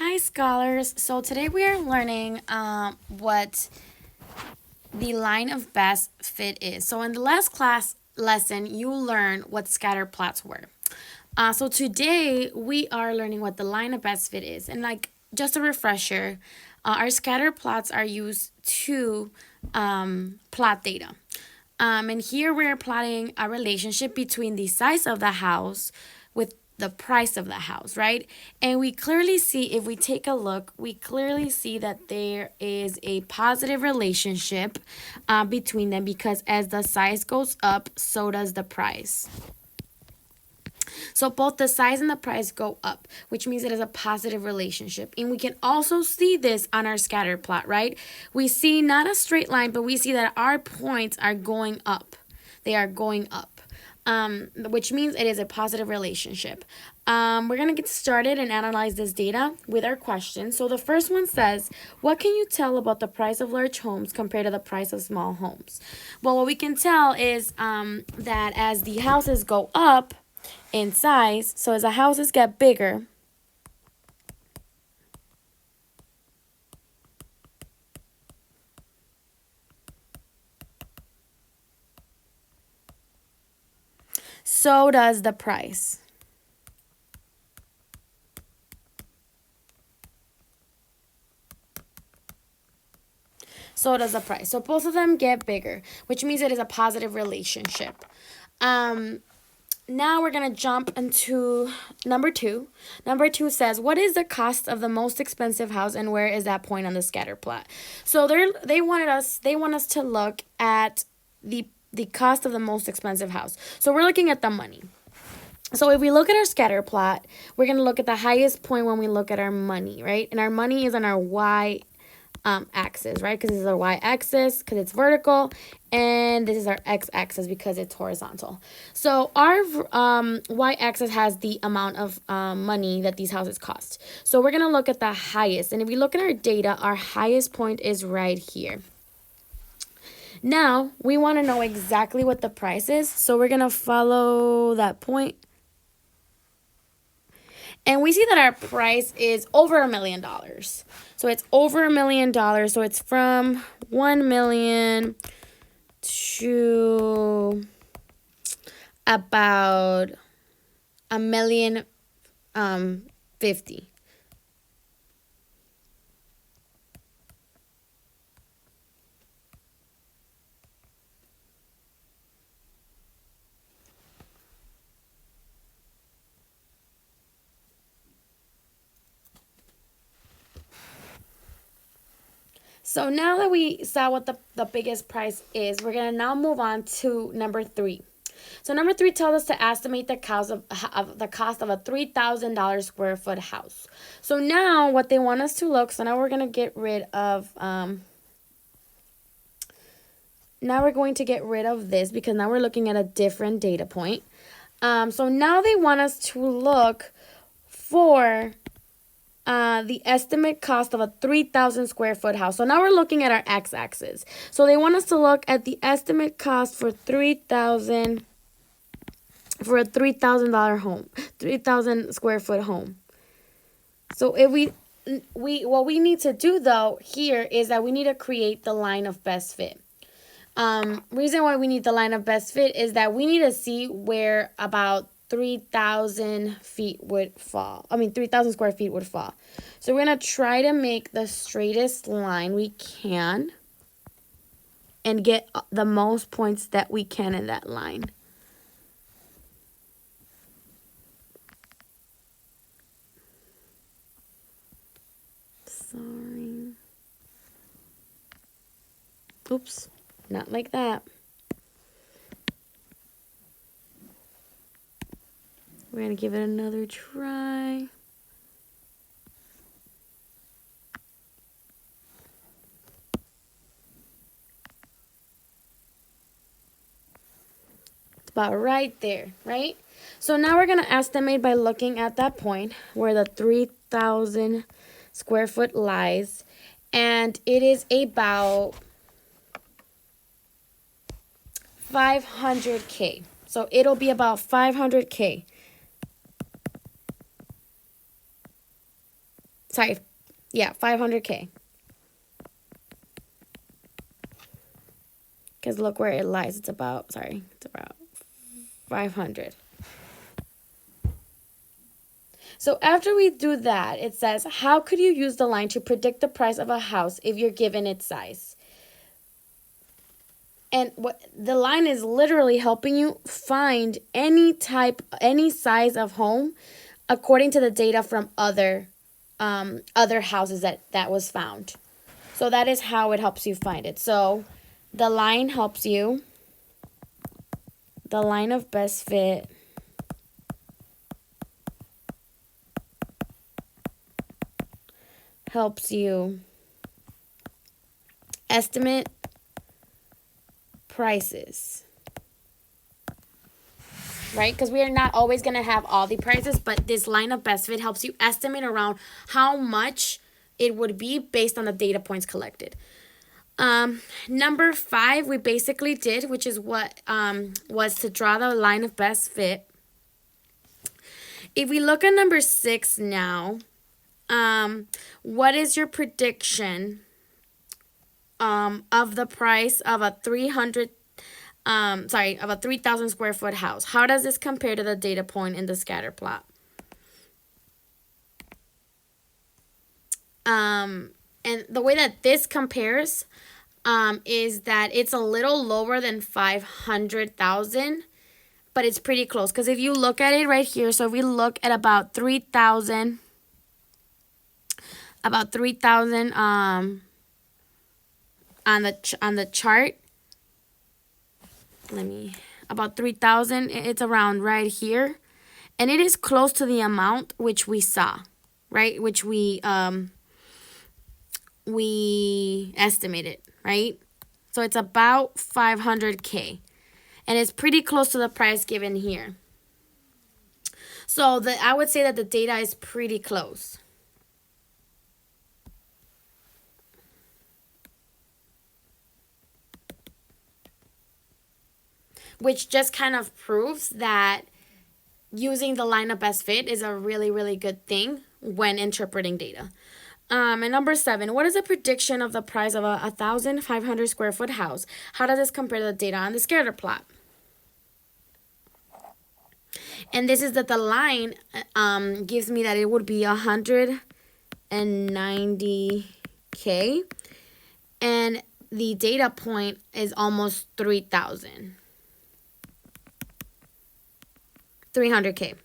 Hi, scholars. So today we are learning what the line of best fit is. So in the last class lesson, you learned what scatter plots were. So today we are learning what the line of best fit is. And like just a refresher, our scatter plots are used to plot data. And here we're plotting a relationship between the size of the house with the price of the house, right? And we clearly see, if we take a look, we clearly see that there is a positive relationship between them because as the size goes up, so does the price. So both the size and the price go up, which means it is a positive relationship. And we can also see this on our scatter plot, right? We see not a straight line, but we see that our points are going up. They are going up, which means it is a positive relationship. We're going to get started and analyze this data with our questions. So the first one says, what can you tell about the price of large homes compared to the price of small homes? Well, what we can tell is that as the houses go up in size, so as the houses get bigger, so does the price. So does the price. So both of them get bigger, which means it is a positive relationship. Now we're going to jump into number 2. Number 2 says, what is the cost of the most expensive house and where is that point on the scatter plot? So they want us to look at the cost of the most expensive house. So we're looking at the money. So if we look at our scatter plot, we're going to look at the highest point when we look at our money, right? And our money is on our y axis, right? Because this is our y-axis because it's vertical, and this is our x-axis because it's horizontal. So our y-axis has the amount of money that these houses cost. So we're going to look at the highest. And if we look at our data, our highest point is right here. Now, we want to know exactly what the price is. So we're going to follow that point. And we see that our price is over $1 million. So it's over $1 million. So it's from 1 million to about a million 50. So now that we saw what the biggest price is, we're going to now move on to number 3. So number 3 tells us to estimate the cost of a $3,000 square foot house. So now what they want us to look, so now we're going to get rid of, this because now we're looking at a different data point. So now they want us to look for the estimate cost of a 3,000 square foot house. So now we're looking at our x-axis. So they want us to look at the estimate cost for a $3,000 home, 3,000 square foot home. So if we what we need to do though here is that we need to create the line of best fit. Reason why we need the line of best fit is that we need to see where about 3,000 feet would fall. 3,000 square feet would fall. So we're going to try to make the straightest line we can and get the most points that we can in that line. Sorry. Oops, not like that. We're going to give it another try. It's about right there, right? So now we're going to estimate by looking at that point where the 3,000 square foot lies. And it is about 500K. So it'll be about 500K. Sorry, yeah, 500K. Because look where it lies. It's about 500. So after we do that, it says, how could you use the line to predict the price of a house if you're given its size? And what the line is literally helping you find any size of home according to the data from other houses that was found. So that is how it helps you find it. So the line helps you. The line of best fit helps you estimate prices, right? Because we are not always going to have all the prices, but this line of best fit helps you estimate around how much it would be based on the data points collected. Number 5, we basically did, which is what was to draw the line of best fit. If we look at number 6 now, what is your prediction of the price of a 3,000 square foot house? How does this compare to the data point in the scatter plot? And the way that this compares is that it's a little lower than 500,000, but it's pretty close. Because if you look at it right here, so if we look at about 3,000 on the chart, about 3,000, it's around right here, and it is close to the amount which we saw, right? Which we estimated, right? So it's about 500K, and it's pretty close to the price given here. So I would say that the data is pretty close. Which just kind of proves that using the line of best fit is a really, really good thing when interpreting data. And number 7, what is a prediction of the price of a 1,500 square foot house? How does this compare to the data on the scatter plot? And this is that the line gives me that it would be 190K, and the data point is almost 300K,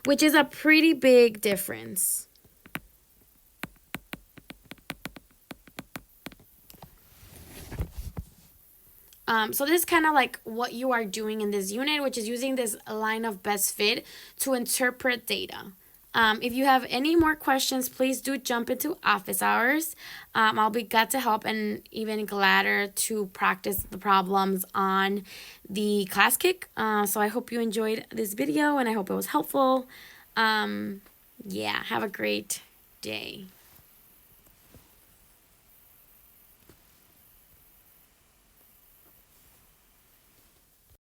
which is a pretty big difference. So this is kind of like what you are doing in this unit, which is using this line of best fit to interpret data. If you have any more questions, please do jump into office hours. I'll be glad to help and even gladder to practice the problems on the Classkick. So I hope you enjoyed this video and I hope it was helpful. Yeah, have a great day.